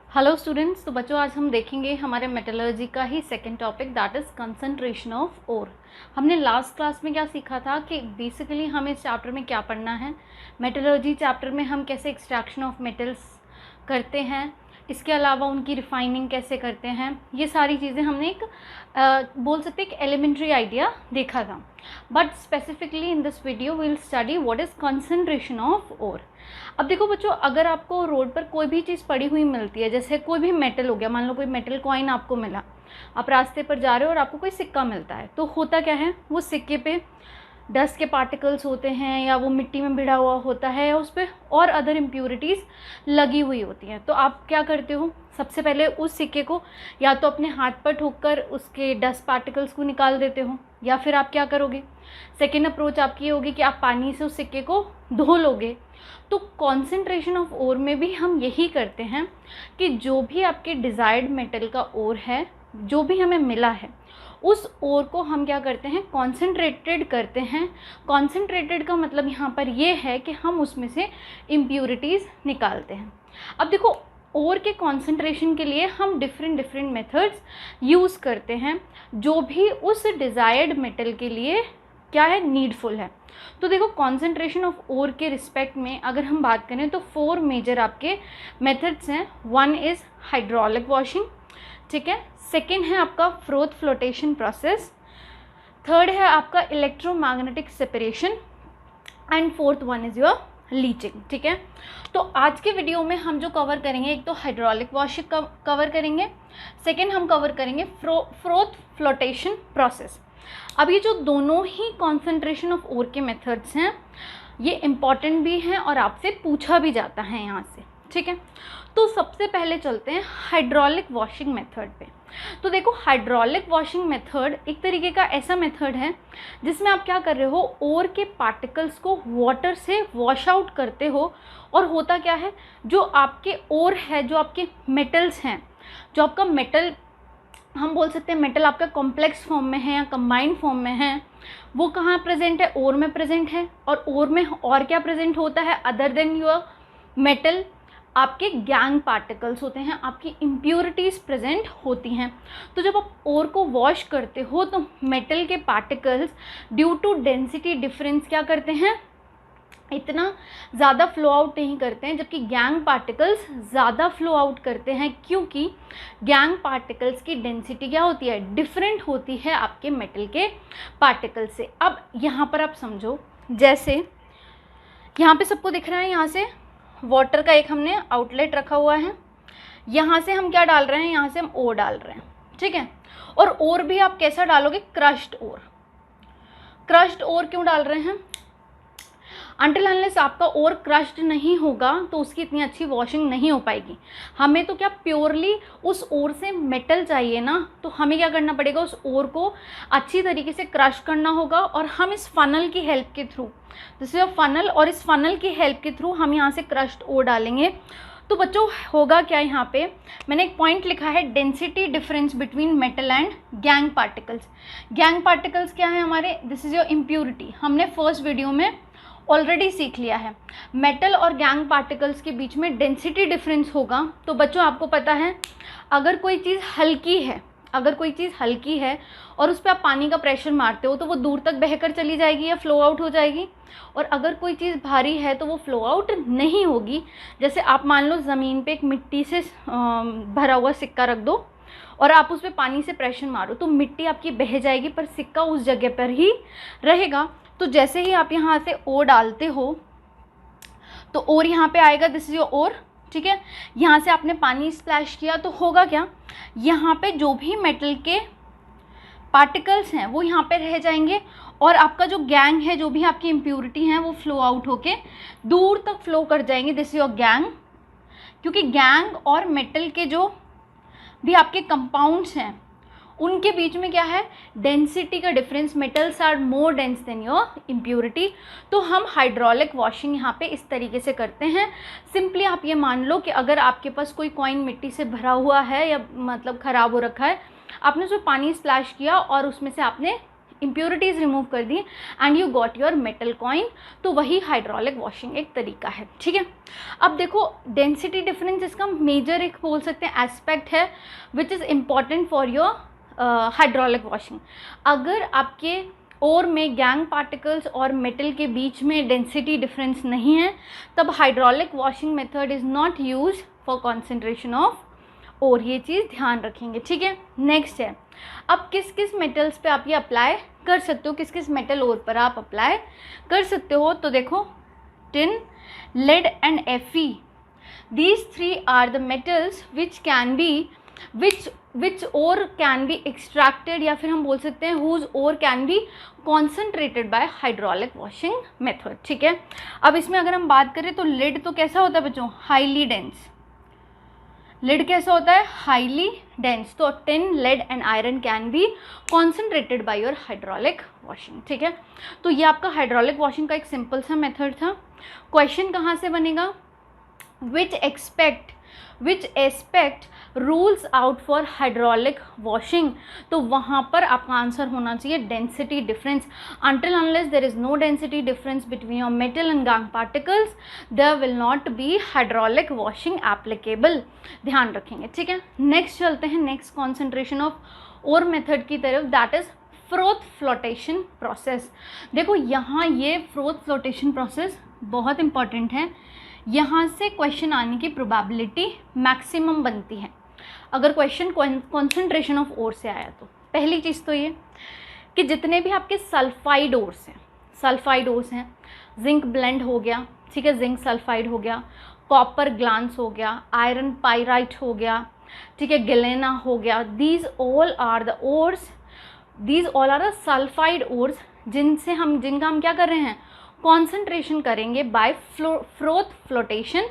Hello students. तो बच्चों आज हम देखेंगे हमारे मेटलर्जी का ही second topic that is concentration of ore. हमने लास्ट क्लास में क्या सीखा था कि बेसिकली हमें इस चैप्टर में क्या पढ़ना है। मेटलर्जी चैप्टर में हम कैसे एक्सट्रैक्शन ऑफ मेटल्स करते हैं, इसके अलावा उनकी रिफाइनिंग कैसे करते हैं, ये सारी चीज़ें हमने एक बोल सकते एक एलिमेंट्री आइडिया देखा था। But specifically in this video we will study what is concentration of ore. अब देखो बच्चों, अगर आपको रोड पर कोई भी चीज़ पड़ी हुई मिलती है, जैसे कोई भी मेटल हो गया, मान लो कोई मेटल कॉइन आपको मिला, आप रास्ते पर जा रहे हो और आपको कोई सिक्का मिलता है, तो होता क्या है, वो सिक्के पे डस्ट के पार्टिकल्स होते हैं या वो मिट्टी में भिड़ा हुआ होता है या उस पर और अदर इम्प्यूरिटीज़ लगी हुई होती हैं। तो आप क्या करते हो, सबसे पहले उस सिक्के को या तो अपने हाथ पर ठोककर उसके डस्ट पार्टिकल्स को निकाल देते हो, या फिर आप क्या करोगे, सेकेंड अप्रोच आपकी ये होगी कि आप पानी से उस सिक्के को धो लोगे। तो कॉन्सेंट्रेशन ऑफ ओर में भी हम यही करते हैं कि जो भी आपके डिज़ायर्ड मेटल का ओर है, जो भी हमें मिला है, उस ओर को हम क्या करते हैं, कॉन्सेंट्रेटेड करते हैं। कॉन्सेंट्रेटेड का मतलब यहाँ पर ये है कि हम उसमें से इम्प्यूरिटीज़ निकालते हैं। अब देखो, ओर के कॉन्सेंट्रेशन के लिए हम डिफरेंट मेथड्स यूज़ करते हैं, जो भी उस डिज़ायर्ड मेटल के लिए क्या है, नीडफुल है। तो देखो, कॉन्सेंट्रेशन ऑफ ओर के रिस्पेक्ट में अगर हम बात करें तो 4 मेजर आपके मेथड्स हैं। 1 इज़ हाइड्रोलिक वॉशिंग, ठीक है। सेकेंड है आपका फ्रोथ फ्लोटेशन प्रोसेस। थर्ड है आपका electromagnetic separation and fourth one is your leaching, ठीक है। तो आज के वीडियो में हम जो कवर करेंगे, एक तो हाइड्रोलिक वॉशिंग कवर करेंगे, सेकेंड हम कवर करेंगे फ्रोथ फ्लोटेशन प्रोसेस। अब ये जो दोनों ही कॉन्सेंट्रेशन ऑफ ओर के मेथड्स हैं, ये इम्पॉर्टेंट भी हैं और आपसे पूछा भी जाता है यहाँ से, ठीक है। तो सबसे पहले चलते हैं हाइड्रोलिक वॉशिंग मेथड पे। तो देखो, हाइड्रोलिक वॉशिंग मेथड एक तरीके का ऐसा मेथड है जिसमें आप क्या कर रहे हो, ओर के पार्टिकल्स को वाटर से वॉश आउट करते हो। और होता क्या है, जो आपके ओर है, जो आपके मेटल्स हैं, जो आपका मेटल, हम बोल सकते हैं मेटल आपका कॉम्प्लेक्स फॉर्म में है या कंबाइंड फॉर्म में है, वो कहाँ प्रेजेंट है, ओर में प्रेजेंट है। और ओर में और क्या प्रेजेंट होता है अदर देन योर मेटल, आपके गैंग पार्टिकल्स होते हैं, आपकी इम्प्यूरिटीज़ प्रेजेंट होती हैं। तो जब आप ओर को वॉश करते हो तो मेटल के particles due to density difference क्या करते हैं, इतना ज़्यादा फ्लो आउट नहीं करते हैं, जबकि गैंग पार्टिकल्स ज़्यादा फ्लो आउट करते हैं, क्योंकि गैंग पार्टिकल्स की डेंसिटी क्या होती है, डिफरेंट होती है आपके मेटल के पार्टिकल से। अब यहाँ पर आप समझो, जैसे यहाँ पे सबको दिख रहा है, यहाँ से वाटर का एक हमने आउटलेट रखा हुआ है, यहाँ से हम क्या डाल रहे हैं, यहाँ से हम ओर डाल रहे हैं, ठीक है। और ओर भी आप कैसा डालोगे, क्रश्ड ओर। क्रश्ड ओर क्यों डाल रहे हैं, अनटिल अनलेस आपका ओर क्रश्ड नहीं होगा तो उसकी इतनी अच्छी वॉशिंग नहीं हो पाएगी। हमें तो क्या प्योरली उस ओर से मेटल चाहिए ना, तो हमें क्या करना पड़ेगा, उस ओर को अच्छी तरीके से क्रश करना होगा। और हम इस फनल की हेल्प के थ्रू, जैसे फनल, और इस फनल की हेल्प के थ्रू हम यहाँ से क्रश्ड ओर डालेंगे। तो बच्चों होगा क्या, यहाँ पे मैंने एक पॉइंट लिखा है, density difference between metal and gangue particles. Gang particles क्या है हमारे, दिस इज योर इम्प्यूरिटी। हमने फर्स्ट वीडियो में ऑलरेडी सीख लिया है, मेटल और गैंग पार्टिकल्स के बीच में डेंसिटी डिफरेंस होगा। तो बच्चों आपको पता है, अगर कोई चीज़ हल्की है, अगर कोई चीज़ हल्की है और उस पर आप पानी का प्रेशर मारते हो तो वो दूर तक बहकर चली जाएगी या फ्लो आउट हो जाएगी। और अगर कोई चीज़ भारी है तो वो फ्लो आउट नहीं होगी। जैसे आप मान लो ज़मीन पे एक मिट्टी से भरा हुआ सिक्का रख दो और आप उस पर पानी से प्रेशर मारो, तो मिट्टी आपकी बह जाएगी पर सिक्का उस जगह पर ही रहेगा। तो जैसे ही आप यहाँ से ओर डालते हो तो ओर यहाँ पे आएगा, दिस इज योर ओर, ठीक है। यहाँ से आपने पानी स्प्लैश किया तो होगा क्या, यहाँ पे जो भी मेटल के पार्टिकल्स हैं वो यहाँ पे रह जाएंगे और आपका जो गैंग है, जो भी आपकी इम्प्यूरिटी हैं, वो फ्लो आउट होके दूर तक फ्लो कर जाएंगे, दिस इज योर गैंग। क्योंकि गैंग और मेटल के जो भी आपके कंपाउंड्स हैं उनके बीच में क्या है, डेंसिटी का difference, metals are more dense than your impurity. तो हम हाइड्रोलिक वॉशिंग यहाँ पे इस तरीके से करते हैं। सिंपली आप ये मान लो कि अगर आपके पास कोई कॉइन मिट्टी से भरा हुआ है या मतलब ख़राब हो रखा है, आपने उसमें पानी स्प्लैश किया और उसमें से आपने इम्प्योरिटीज़ रिमूव कर दी and you got your metal coin. तो वही हाइड्रोलिक वॉशिंग एक तरीका है, ठीक है। अब देखो डेंसिटी डिफरेंस इसका मेजर एक बोल सकते हैं एस्पेक्ट है which is important for your hydraulic washing. अगर आपके और में गैंग पार्टिकल्स और मेटल के बीच में डेंसिटी डिफरेंस नहीं है तब hydraulic washing method is not use for concentration of और, ये चीज़ ध्यान रखेंगे, ठीक है। नेक्स्ट है, अब किस किस मेटल्स पे आप ये अप्लाई कर सकते हो, किस किस मेटल और पर आप अप्लाई कर सकते हो। तो देखो tin, lead and Fe, these three are the metals which can be which ore can be extracted या फिर हम बोल सकते हैं whose ore can be concentrated by hydraulic washing method, ठीक है। अब इसमें अगर हम बात करें तो लेड तो कैसा होता है बच्चों, हाईली डेंस। लेड कैसा होता है, हाईली डेंस। तो tin, lead and iron can be concentrated by your hydraulic washing, ठीक है। तो ये आपका हाइड्रोलिक वॉशिंग का एक सिंपल सा मेथड था। क्वेश्चन कहाँ से बनेगा, which aspect rules out for hydraulic washing. तो वहाँ पर आपका आंसर होना चाहिए density difference. Until unless there is no density difference between your metal and gangue particles there will not be hydraulic washing applicable, ध्यान रखेंगे, ठीक है। नेक्स्ट चलते हैं next concentration of ore method की तरफ, that is froth flotation process. देखो यहाँ ये फ्रोथ फ्लोटेशन प्रोसेस बहुत इंपॉर्टेंट है, यहाँ से क्वेश्चन आने की प्रोबेबिलिटी मैक्सिमम बनती है अगर क्वेश्चन कॉन्सेंट्रेशन ऑफ ओर से आया तो। पहली चीज़ तो ये कि जितने भी आपके सल्फाइड ओर्स हैं, जिंक ब्लेंड हो गया, ठीक है, जिंक सल्फाइड हो गया, कॉपर ग्लांस हो गया, आयरन पाइराइट हो गया, ठीक है, गिलेना हो गया, these all are the sulphide ores जिनका हम क्या कर रहे हैं, कॉन्सेंट्रेशन करेंगे बाय फ्रोथ फ्लोटेशन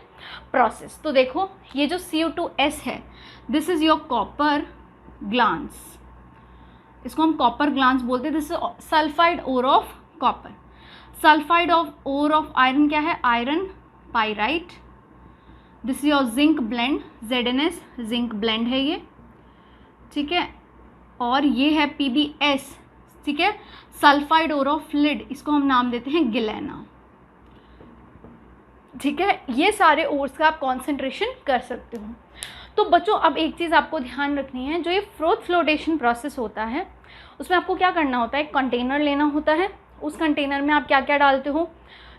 प्रोसेस। तो देखो ये जो CO2S है, this is your copper glance, इसको हम कॉपर ग्लांस बोलते हैं। This is sulphide ore of copper. Sulphide of ore of iron क्या है, iron pyrite. This is your zinc blende, ZnS zinc blende है ये, ठीक है। और ये है PbS, ठीक है, सल्फाइड ओर ऑफ लिड, इसको हम नाम देते हैं गिलेना, ठीक है। ये सारे ओर्स का आप कॉन्सेंट्रेशन कर सकते हो। तो बच्चों अब एक चीज़ आपको ध्यान रखनी है, जो ये फ्रोथ फ्लोटेशन प्रोसेस होता है उसमें आपको क्या करना होता है, एक कंटेनर लेना होता है। उस कंटेनर में आप क्या क्या डालते हो,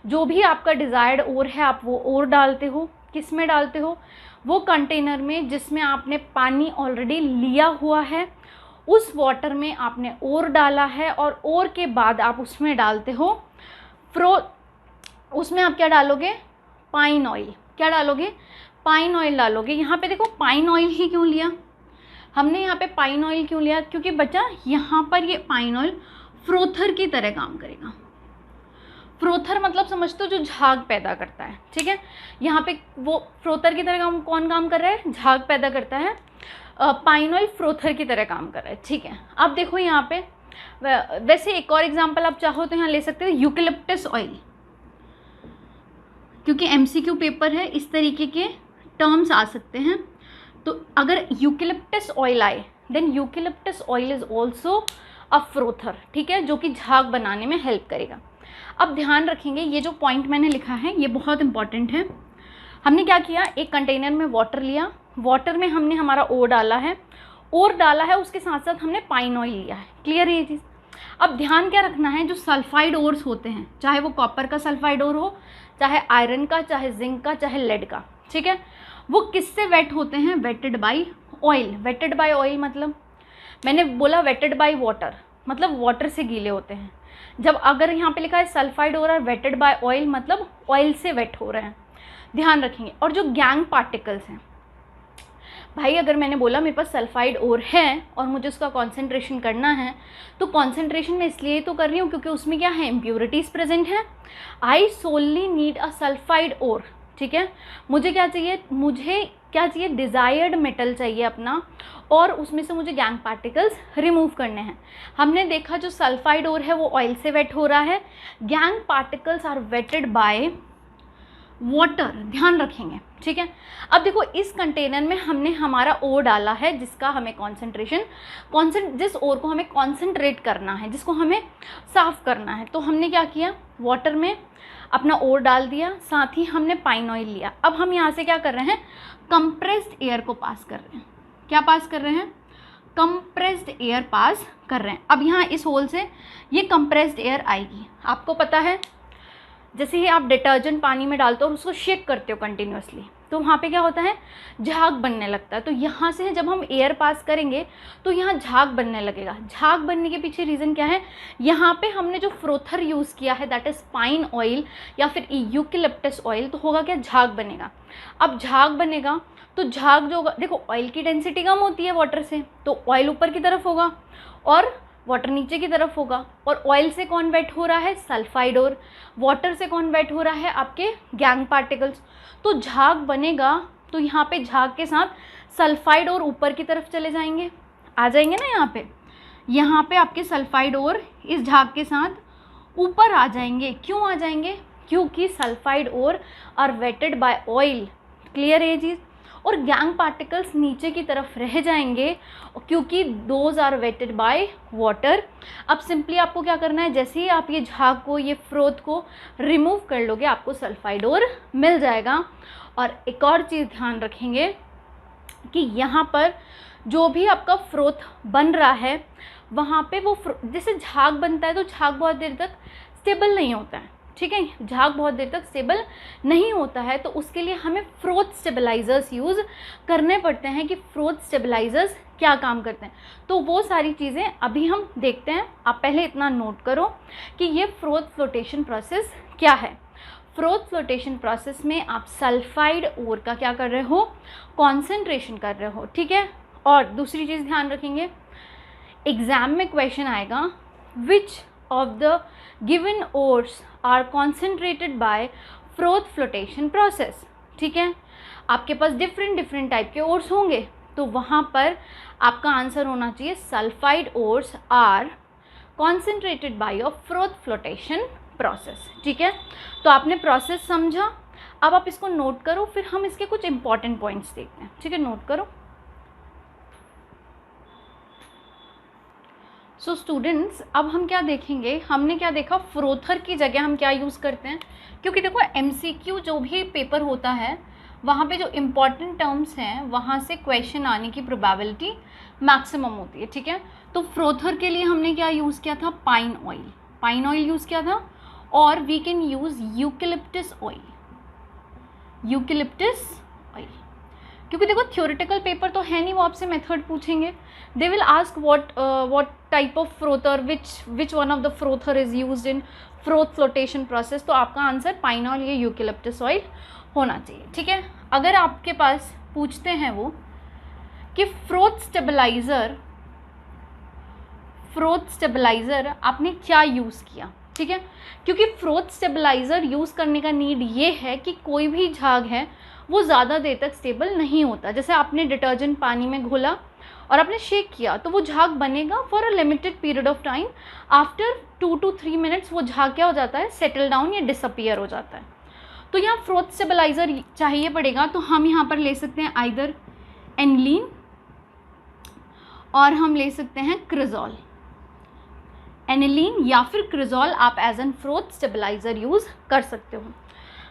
जो भी आपका डिज़ायर्ड ओर है आप वो ओर डालते हो। किस में डालते हो, वो कंटेनर में जिसमें आपने पानी ऑलरेडी लिया हुआ है, उस वाटर में आपने ओर डाला है और ओर के बाद आप उसमें डालते हो उसमें आप क्या डालोगे, पाइन ऑयल। क्या डालोगे, पाइन ऑयल डालोगे। यहाँ पे देखो पाइन ऑयल ही क्यों लिया हमने, यहाँ पे पाइन ऑयल क्यों लिया, क्योंकि बच्चा यहाँ पर ये पाइन ऑयल फ्रोथर की तरह काम करेगा। फ्रोथर मतलब समझते हो जो झाग पैदा करता है, ठीक है। यहाँ पे वो फ्रोथर की तरह कौन काम कर रहा है, झाग पैदा करता है। पाइन ऑयल फ्रोथर की तरह काम कर रहा है, ठीक है। अब देखो यहाँ पे वैसे एक और एग्जांपल आप चाहो तो यहाँ ले सकते हो यूकेलिप्टस ऑयल, क्योंकि MCQ पेपर है, इस तरीके के टर्म्स आ सकते हैं। तो अगर यूकेलिप्टस ऑयल आए then eucalyptus oil is also a frother, ठीक है, जो कि झाग बनाने में हेल्प करेगा। अब ध्यान रखेंगे ये जो पॉइंट मैंने लिखा है ये बहुत इंपॉर्टेंट है। हमने क्या किया, एक कंटेनर में वाटर लिया, वाटर में हमने हमारा ओर डाला है, उसके साथ साथ हमने पाइन ऑयल लिया है। क्लियर है ये चीज़। अब ध्यान क्या रखना है, जो सल्फाइड ओर्स होते हैं, चाहे वो कॉपर का सल्फाइड ओर हो, चाहे आयरन का, चाहे जिंक का, चाहे लेड का, ठीक है, वो किससे वेट होते हैं, wetted by oil. Wetted by oil मतलब मैंने बोला वेटेड बाय वाटर, मतलब वाटर से गीले होते हैं। जब अगर यहाँ पे लिखा है सल्फाइड ओर और वेटेड बाय ऑयल मतलब ऑयल से वेट हो रहे हैं, ध्यान रखेंगे। और जो गैंग पार्टिकल्स हैं भाई, अगर मैंने बोला मेरे पास सल्फाइड ओर है और मुझे उसका कॉन्सेंट्रेशन करना है, तो कॉन्सेंट्रेशन मैं इसलिए तो कर रही हूँ क्योंकि उसमें क्या है, इम्प्योरिटीज़ प्रेजेंट है। आई सोनली नीड अ सल्फाइड ओर, ठीक है। मुझे क्या चाहिए, डिज़ायर्ड मेटल चाहिए अपना, और उसमें से मुझे गैंग पार्टिकल्स रिमूव करने हैं। हमने देखा जो सल्फाइड ओर है वो ऑयल से वेट हो रहा है, gangue particles are wetted by water, ध्यान रखेंगे। ठीक है। अब देखो इस कंटेनर में हमने हमारा ओर डाला है जिसका हमें जिस ओर को हमें कॉन्सेंट्रेट करना है, जिसको हमें साफ़ करना है, तो हमने क्या किया, वाटर में अपना ओर डाल दिया, साथ ही हमने पाइन ऑयल लिया। अब हम यहाँ से क्या कर रहे हैं, कंप्रेस्ड एयर को पास कर रहे हैं। क्या पास कर रहे हैं, कंप्रेस्ड एयर पास कर रहे हैं। अब यहाँ इस होल से ये कंप्रेस्ड एयर आएगी। आपको पता है जैसे ही आप डिटर्जेंट पानी में डालते हो और उसको शेक करते हो कंटिन्यूसली, तो वहाँ पे क्या होता है, झाग बनने लगता है। तो यहाँ से जब हम एयर पास करेंगे तो यहाँ झाग बनने लगेगा। झाग बनने के पीछे रीज़न क्या है, यहाँ पे हमने जो फ्रोथर यूज़ किया है दैट इज़ पाइन ऑयल या फिर यूकेलिप्टस ऑयल, तो होगा क्या, झाग बनेगा। अब झाग बनेगा तो झाग जो होगा, देखो ऑयल की डेंसिटी कम होती है वाटर से, तो ऑयल ऊपर की तरफ होगा और वाटर नीचे की तरफ होगा। और ऑयल से कौन वेट हो रहा है, सल्फाइड और वाटर से कौन वेट हो रहा है, आपके गैंग पार्टिकल्स। तो झाग बनेगा तो यहाँ पे झाग के साथ सल्फाइड और ऊपर की तरफ चले जाएंगे, आ जाएंगे ना। यहाँ पे आपके सल्फाइड और इस झाग के साथ ऊपर आ जाएंगे। क्यों आ जाएंगे, क्योंकि सल्फाइड और are wetted by oil, clear है ये चीज़। और गैंग पार्टिकल्स नीचे की तरफ रह जाएंगे क्योंकि those are wetted by water. अब सिंपली आपको क्या करना है, जैसे ही आप ये झाग को, ये फ्रोथ को रिमूव कर लोगे, आपको सल्फाइड और मिल जाएगा। और एक और चीज़ ध्यान रखेंगे कि यहाँ पर जो भी आपका फ्रोथ बन रहा है वहाँ पे वो जैसे झाग बनता है तो झाग बहुत देर तक स्टेबल नहीं होता है, ठीक है। झाग बहुत देर तक स्टेबल नहीं होता है, तो उसके लिए हमें फ्रोथ स्टेबलाइजर्स यूज़ करने पड़ते हैं। कि फ्रोथ स्टेबलाइजर्स क्या काम करते हैं, तो वो सारी चीज़ें अभी हम देखते हैं। आप पहले इतना नोट करो कि ये फ्रोथ फ्लोटेशन प्रोसेस क्या है। फ्रोथ फ्लोटेशन प्रोसेस में आप सल्फाइड ओर का क्या कर रहे हो, कॉन्सेंट्रेशन कर रहे हो, ठीक है। और दूसरी चीज़ ध्यान रखेंगे, एग्ज़ाम में क्वेश्चन आएगा, विच of the given ores are concentrated by froth flotation process, ठीक है। आपके पास डिफरेंट टाइप के ओर्स होंगे, तो वहाँ पर आपका आंसर होना चाहिए sulphide ores are concentrated by a froth flotation process, ठीक है। तो आपने प्रोसेस समझा, अब आप इसको नोट करो, फिर हम इसके कुछ इंपॉर्टेंट पॉइंट्स देखते हैं, ठीक है। नोट करो। सो स्टूडेंट्स, अब हम क्या देखेंगे, हमने क्या देखा, फ्रोथर की जगह हम क्या यूज़ करते हैं। क्योंकि देखो MCQ जो भी पेपर होता है वहाँ पे जो इम्पॉर्टेंट टर्म्स हैं वहाँ से क्वेश्चन आने की प्रोबेबिलिटी मैक्सिमम होती है, ठीक है। तो फ्रोथर के लिए हमने क्या यूज़ किया था, पाइन ऑयल यूज़ किया था। और we can use eucalyptus oil, क्योंकि देखो थ्योरेटिकल पेपर तो है नहीं, वो आपसे मेथड पूछेंगे। They will ask what type of frother, which one of the frother is used in froth flotation process. तो आपका आंसर पाइन ऑयल या यूकेलिप्टस ऑयल होना चाहिए, ठीक है। अगर आपके पास पूछते हैं वो कि फ्रोथ स्टेबलाइज़र आपने क्या यूज़ किया, ठीक है। क्योंकि फ्रोथ स्टेबलाइज़र यूज़ करने का नीड ये है कि कोई भी झाग है वो ज़्यादा देर तक स्टेबल नहीं होता। जैसे आपने डिटर्जेंट पानी में घोला और आपने शेक किया तो वो झाग बनेगा for a limited period of time. After 2 to 3 minutes वो झाग क्या हो जाता है, सेटल डाउन या डिसअपियर हो जाता है। तो यहाँ फ्रोथ स्टेबलाइज़र चाहिए पड़ेगा, तो हम यहाँ पर ले सकते हैं आइदर एनिलीन और हम ले सकते हैं क्रिजॉल। एनिलीन या फिर क्रिजॉल आप as an froth stabiliser use कर सकते हो।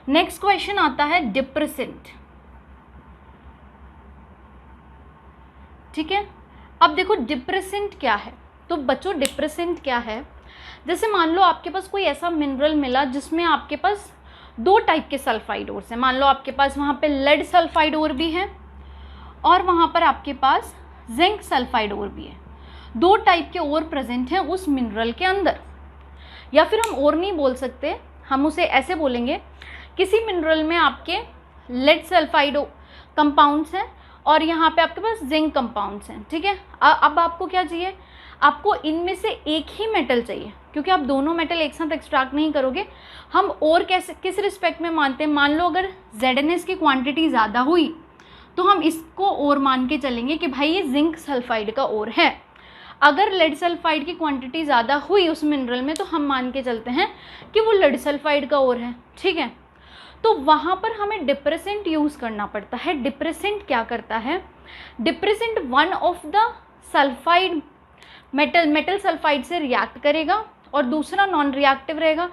नेक्स्ट क्वेश्चन आता है डिप्रेसेंट, ठीक है। अब देखो डिप्रेसेंट क्या है, तो बच्चों डिप्रेसेंट क्या है, जैसे मान लो आपके पास कोई ऐसा मिनरल मिला जिसमें आपके पास 2 टाइप के सल्फाइड ओर्स हैं। मान लो आपके पास वहाँ पे लेड सल्फाइड ओर भी है और वहाँ पर आपके पास जिंक सल्फाइड ओर भी है। 2 टाइप के ओर प्रेजेंट हैं उस मिनरल के अंदर। या फिर हम और नहीं बोल सकते, हम उसे ऐसे बोलेंगे, किसी मिनरल में आपके लेड सल्फाइड कंपाउंड्स हैं और यहाँ पे आपके पास जिंक कंपाउंड्स हैं, ठीक है। अब आपको क्या चाहिए, आपको इनमें से एक ही मेटल चाहिए, क्योंकि आप दोनों मेटल एक साथ एक्सट्रैक्ट नहीं करोगे। हम और कैसे, किस रिस्पेक्ट में मानते हैं, मान लो अगर ZnS की क्वांटिटी ज़्यादा हुई तो हम इसको और मान के चलेंगे कि भाई ये जिंक सल्फाइड का और है। अगर लेड सल्फाइड की क्वांटिटी ज़्यादा हुई उस मिनरल में तो हम मान के चलते हैं कि वो लेड सल्फाइड का और है, ठीक है। तो तो वहाँ पर हमें डिप्रेसेंट यूज़ करना पड़ता है। डिप्रेसेंट क्या करता है, depressant one of the sulphide metal sulphide से रिएक्ट करेगा और दूसरा नॉन रिएक्टिव रहेगा,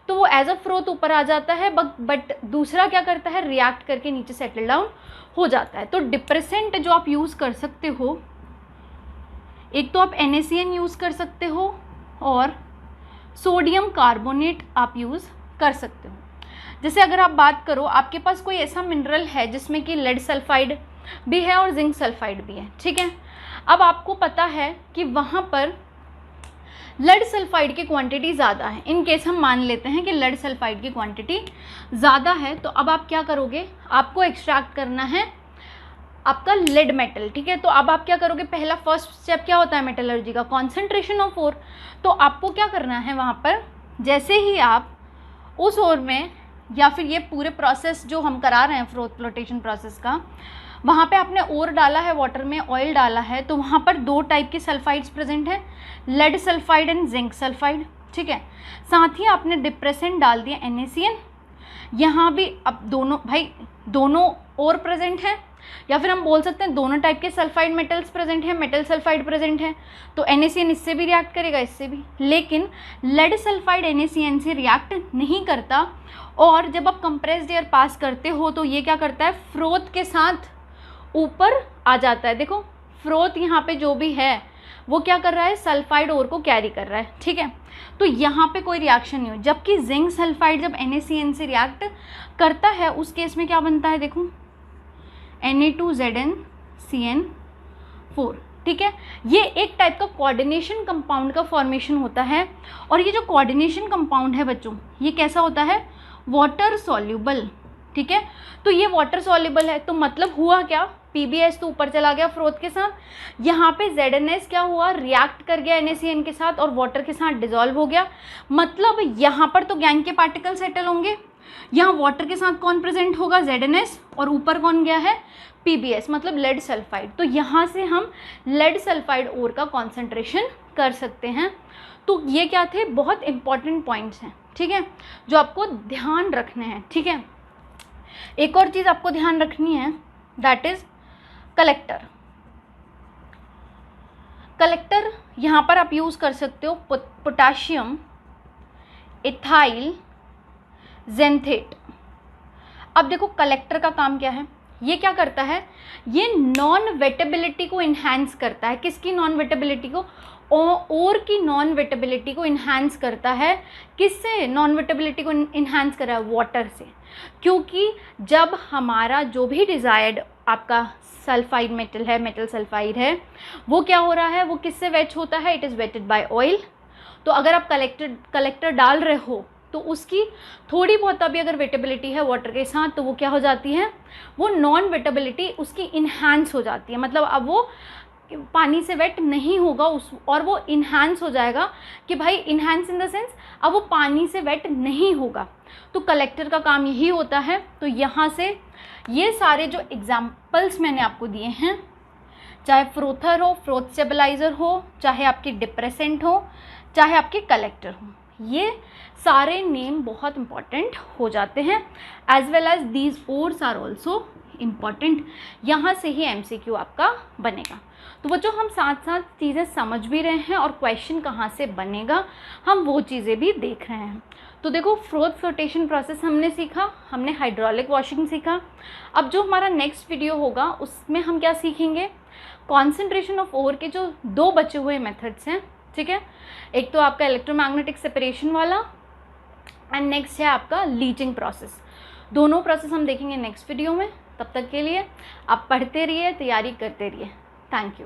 तो वो एज अ फ्रोथ ऊपर आ जाता है, बट दूसरा क्या करता है, रिएक्ट करके नीचे सेटल डाउन हो जाता है। तो डिप्रेसेंट जो आप यूज़ कर सकते हो, एक तो आप NaCN यूज़ कर सकते हो और सोडियम कार्बोनेट आप यूज़ कर सकते हो। जैसे अगर आप बात करो, आपके पास कोई ऐसा मिनरल है जिसमें कि लेड सल्फाइड भी है और जिंक सल्फाइड भी है, ठीक है। अब आपको पता है कि वहाँ पर लेड सल्फाइड की क्वांटिटी ज़्यादा है। इन केस हम मान लेते हैं कि लेड सल्फाइड की क्वांटिटी ज़्यादा है, तो अब आप क्या करोगे, आपको एक्सट्रैक्ट करना है आपका लेड मेटल, ठीक है। तो अब आप क्या करोगे, पहला फर्स्ट स्टेप क्या होता है मेटलर्जी का, कॉन्सेंट्रेशन ऑफ ओर। तो आपको क्या करना है, वहाँ पर जैसे ही आप उस ओर में, या फिर ये पूरे प्रोसेस जो हम करा रहे हैं फ्लोटेशन प्रोसेस का, वहाँ पे आपने ओर डाला है, वाटर में ऑयल डाला है, तो वहाँ पर दो टाइप के सल्फाइड्स प्रेजेंट हैं, lead sulphide and zinc sulphide, ठीक है। साथ ही आपने डिप्रेसेंट डाल दिया NaCN, यहाँ भी अब दोनों ओर प्रेजेंट हैं, या फिर हम बोल सकते हैं दोनों टाइप के सल्फाइड मेटल्स प्रेजेंट हैं, मेटल सल्फाइड प्रेजेंट है, तो NaCN इससे भी रिएक्ट करेगा, इससे भी। लेकिन लेड सल्फाइड NaCN से रिएक्ट नहीं करता, और जब आप कंप्रेस्ड एयर पास करते हो तो ये क्या करता है, फ्रोथ के साथ ऊपर आ जाता है। देखो फ्रोथ यहाँ पे जो भी है वो क्या कर रहा है, सल्फाइड ओर को कैरी कर रहा है, ठीक है। तो यहाँ पे कोई रिएक्शन नहीं हो, जबकि जिंक सल्फाइड जब NaCN से रिएक्ट करता है उस केस में क्या बनता है, देखो Na2ZnCN4, ठीक है। ये एक टाइप का कोऑर्डिनेशन कंपाउंड का फॉर्मेशन होता है, और ये जो कोऑर्डिनेशन कंपाउंड है बच्चों, ये कैसा होता है, वाटर सॉल्युबल, ठीक है। तो ये वाटर सॉल्युबल है, तो मतलब हुआ क्या, PbS तो ऊपर चला गया फ्रोथ के साथ, यहाँ पे ZnS क्या हुआ, रिएक्ट कर गया NaCN के साथ और वाटर के साथ डिजॉल्व हो गया। मतलब यहाँ पर तो गैंग के पार्टिकल सेटल होंगे, यहाँ वाटर के साथ कौन प्रेजेंट होगा, ZnS, और ऊपर कौन गया है, PbS, मतलब लेड सल्फाइड। तो यहाँ से हम लेड सल्फाइड ओर का कॉन्सेंट्रेशन कर सकते हैं। तो ये क्या थे, बहुत इंपॉर्टेंट पॉइंट्स हैं, ठीक है, जो आपको ध्यान रखने हैं, ठीक है। एक और चीज़ आपको ध्यान रखनी है, दैट इज कलेक्टर। कलेक्टर यहाँ पर आप यूज़ कर सकते हो पोटाशियम इथाइल जेंथेट। अब देखो कलेक्टर का काम क्या है, ये क्या करता है, ये नॉन वेटेबिलिटी को इन्हांस करता है। किसकी नॉन वेटेबिलिटी को, ओर की नॉन वेटेबिलिटी को इन्हांस करता है। किससे नॉन वेटेबिलिटी को इन्हांस कर रहा है, वाटर से। क्योंकि जब हमारा जो भी डिज़ायर्ड आपका सल्फाइड मेटल है, मेटल सल्फाइड है, वो क्या हो रहा है, वो किससे वेट होता है, it is wetted by oil. तो अगर आप कलेक्टर डाल रहे हो तो उसकी थोड़ी बहुत अभी अगर वेटेबिलिटी है वाटर के साथ, तो वो क्या हो जाती है, वो नॉन वेटेबिलिटी उसकी इन्हांस हो जाती है। मतलब अब वो पानी से वेट नहीं होगा और वो इन्हांस हो जाएगा, कि भाई इन्हांस इन द सेंस अब वो पानी से वेट नहीं होगा। तो कलेक्टर का काम यही होता है। तो यहाँ से ये सारे जो एग्जाम्पल्स मैंने आपको दिए हैं, चाहे फ्रोथर हो, फ्रोथ स्टेबलाइज़र हो, चाहे आपकी डिप्रेसेंट हो, चाहे आपके कलेक्टर हो, ये सारे नेम बहुत इंपॉर्टेंट हो जाते हैं। As well as these ores are also important. यहाँ से ही MCQ आपका बनेगा। तो बच्चों हम साथ साथ चीज़ें समझ भी रहे हैं और क्वेश्चन कहाँ से बनेगा हम वो चीज़ें भी देख रहे हैं। तो देखो फ्लोटेशन प्रोसेस हमने सीखा, हमने हाइड्रोलिक वॉशिंग सीखा। अब जो हमारा नेक्स्ट वीडियो होगा उसमें हम क्या सीखेंगे, कॉन्सेंट्रेशन ऑफ ओर के जो दो बचे हुए मेथड्स हैं, ठीक है। एक तो आपका इलेक्ट्रोमैग्नेटिक सेपरेशन वाला, एंड नेक्स्ट है आपका लीचिंग प्रोसेस। दोनों प्रोसेस हम देखेंगे नेक्स्ट वीडियो में। तब तक के लिए आप पढ़ते रहिए, तैयारी करते रहिए। Thank you.